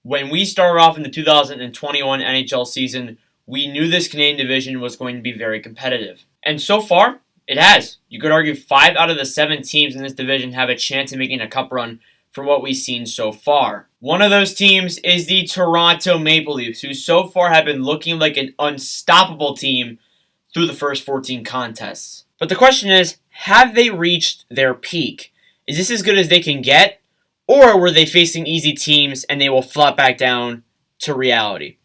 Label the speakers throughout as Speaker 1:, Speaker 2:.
Speaker 1: When we started off in the 2021 NHL season, we knew this Canadian division was going to be very competitive. And so far, it has. You could argue 5 out of the 7 teams in this division have a chance of making a cup run from what we've seen so far. One of those teams is the Toronto Maple Leafs, who so far have been looking like an unstoppable team through the first 14 contests. But the question is, have they reached their peak? Is this as good as they can get? Or were they facing easy teams and they will flop back down to reality?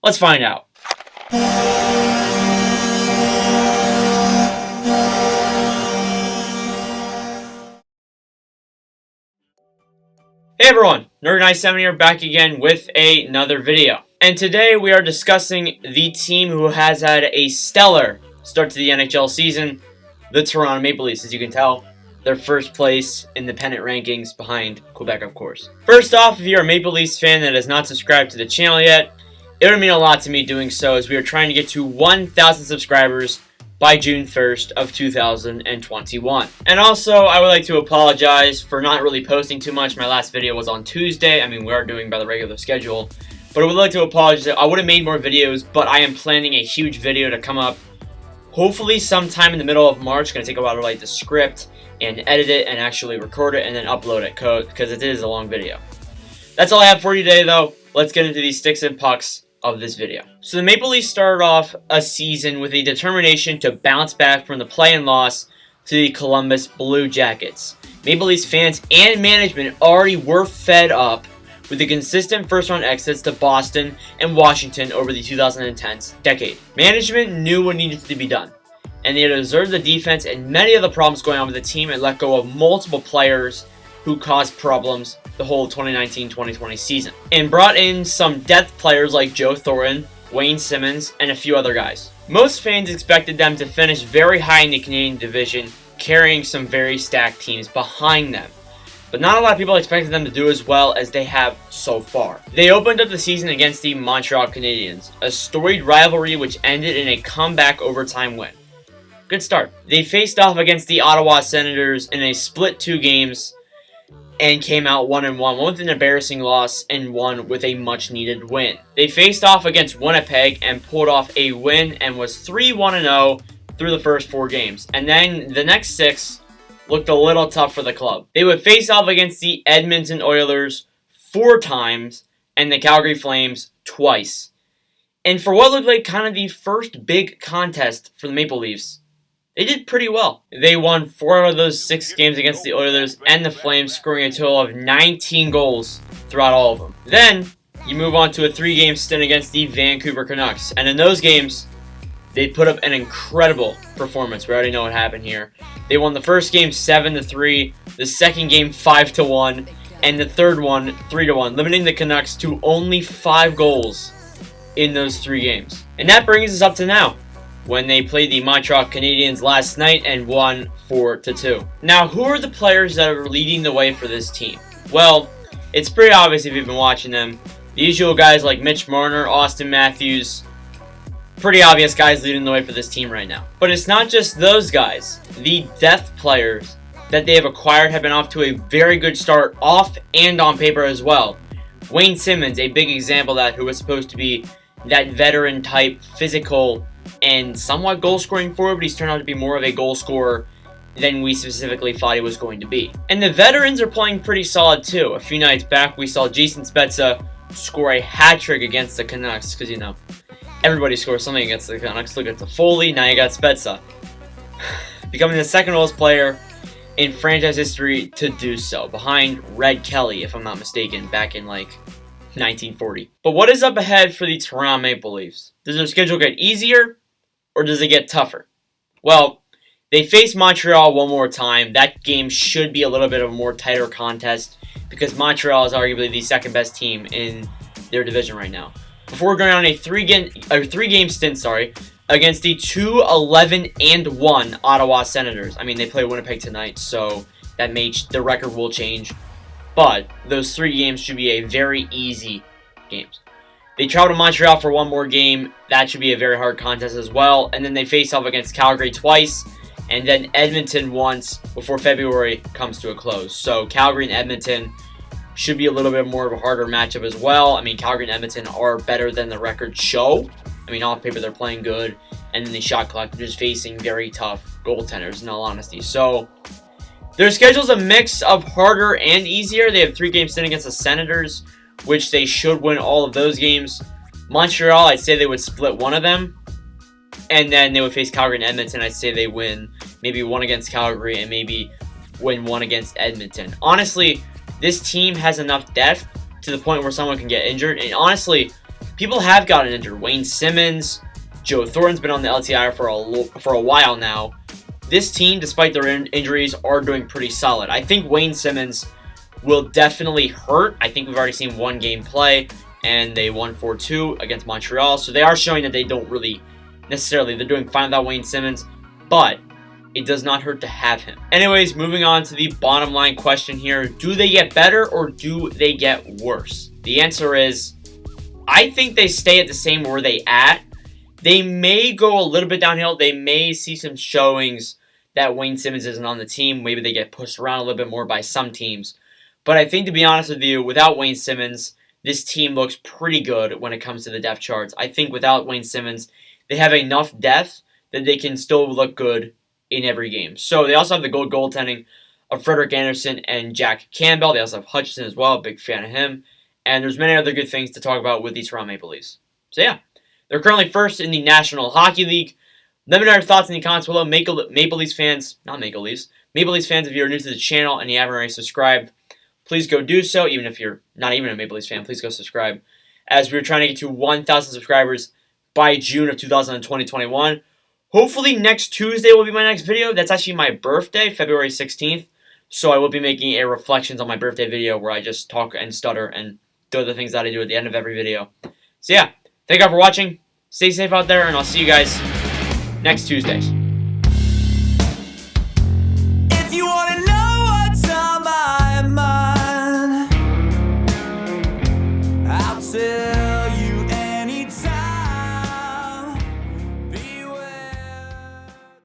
Speaker 1: Let's find out. Hey everyone, Nerd97 here, back again with another video. And today we are discussing the team who has had a stellar start to the NHL season, the Toronto Maple Leafs. As you can tell, they're first place in the pennant rankings behind Quebec, of course. First off, if you're a Maple Leafs fan that has not subscribed to the channel yet, it would mean a lot to me doing so, as we are trying to get to 1,000 subscribers by June 1st of 2021. And also, I would like to apologize for not really posting too much. My last video was on Tuesday. I mean, we are doing by the regular schedule. But I would like to apologize. I would have made more videos, but I am planning a huge video to come up hopefully sometime in the middle of March. It's going to take a while to write the script and edit it and actually record it and then upload it because it is a long video. That's all I have for you today, though. Let's get into these sticks and pucks of this video. So the Maple Leafs started off a season with a determination to bounce back from the play-in loss to the Columbus Blue Jackets. Maple Leafs fans and management already were fed up with the consistent first-round exits to Boston and Washington over the 2010s decade. Management knew what needed to be done, and they had observed the defense and many of the problems going on with the team and let go of multiple players who caused problems the whole 2019-2020 season, and brought in some depth players like Joe Thornton, Wayne Simmonds, and a few other guys. Most fans expected them to finish very high in the Canadian division, carrying some very stacked teams behind them. But not a lot of people expected them to do as well as they have so far. They opened up the season against the Montreal Canadiens, a storied rivalry which ended in a comeback overtime win. Good start. They faced off against the Ottawa Senators in a split 2 games and came out 1-1, one with an embarrassing loss and one with a much-needed win. They faced off against Winnipeg and pulled off a win and was 3-1-0 through the first 4 games. And then the next 6 looked a little tough for the club. They would face off against the Edmonton Oilers 4 times and the Calgary Flames twice. And for what looked like kind of the first big contest for the Maple Leafs, they did pretty well. They won 4 out of those 6 games against the Oilers and the Flames, scoring a total of 19 goals throughout all of them. Then, you move on to a 3-game stint against the Vancouver Canucks. And in those games, they put up an incredible performance. We already know what happened here. They won the first game 7-3, the second game 5-1, and the third one 3-1, limiting the Canucks to only 5 goals in those 3 games. And that brings us up to now, when they played the Montreal Canadiens last night and won 4-2. Now, who are the players that are leading the way for this team? Well, it's pretty obvious if you've been watching them. The usual guys like Mitch Marner, Austin Matthews, pretty obvious guys leading the way for this team right now. But it's not just those guys. The depth players that they have acquired have been off to a very good start, off and on paper as well. Wayne Simmonds, a big example of that, who was supposed to be that veteran type, physical, and somewhat goal-scoring forward, but he's turned out to be more of a goal scorer than we specifically thought he was going to be. And the veterans are playing pretty solid too. A few nights back, we saw Jason Spezza score a hat-trick against the Canucks, because, you know, everybody scores something against the Canucks. Look at the Foley, now you got Spezza. Becoming the second oldest player in franchise history to do so, behind Red Kelly, if I'm not mistaken, back in, 1940. But what is up ahead for the Toronto Maple Leafs? Does their schedule get easier, or does it get tougher? Well, they face Montreal one more time. That game should be a little bit of a more tighter contest because Montreal is arguably the second best team in their division right now. Before going on a three-game stint, against the 2-11-1 Ottawa Senators. I mean, they play Winnipeg tonight, so the record will change. But those 3 games should be a very easy games. They travel to Montreal for one more game. That should be a very hard contest as well. And then they face off against Calgary twice, and then Edmonton once before February comes to a close. So Calgary and Edmonton should be a little bit more of a harder matchup as well. I mean, Calgary and Edmonton are better than the records show. I mean, on paper, they're playing good, and then the shot clock, they're just facing very tough goaltenders, in all honesty. So, their schedule's a mix of harder and easier. They have 3 games in against the Senators, which they should win all of those games. Montreal, I'd say they would split one of them, and then they would face Calgary and Edmonton. I'd say they win maybe one against Calgary and maybe win one against Edmonton. Honestly, this team has enough depth to the point where someone can get injured, and honestly, people have gotten injured. Wayne Simmons, Joe Thornton's been on the LTIR for a while now. This team, despite their injuries, are doing pretty solid. I think Wayne Simmons will definitely hurt. I think we've already seen one game play, and they won 4-2 against Montreal. So they are showing that they don't really necessarily, they're doing fine without Wayne Simmons, but it does not hurt to have him. Anyways, moving on to the bottom line question here. Do they get better or do they get worse? The answer is, I think they stay at the same where they at. They may go a little bit downhill. They may see some showings that Wayne Simmons isn't on the team. Maybe they get pushed around a little bit more by some teams. But I think, to be honest with you, without Wayne Simmons, this team looks pretty good when it comes to the depth charts. I think without Wayne Simmons, they have enough depth that they can still look good in every game. So they also have the goaltending of Frederik Andersen and Jack Campbell. They also have Hutchinson as well. Big fan of him. And there's many other good things to talk about with these Toronto Maple Leafs. So yeah, they're currently first in the National Hockey League. Let me know your thoughts in the comments below. Maple Leafs fans, not Maple Leafs, Maple Leafs fans, if you're new to the channel and you haven't already subscribed, please go do so. Even if you're not even a Maple Leafs fan, please go subscribe. As we're trying to get to 1,000 subscribers by June of 2021. Hopefully next Tuesday will be my next video. That's actually my birthday, February 16th. So I will be making a reflections on my birthday video where I just talk and stutter and do the things that I do at the end of every video. So yeah, thank you all for watching. Stay safe out there, and I'll see you guys next Tuesday.
Speaker 2: If you wanna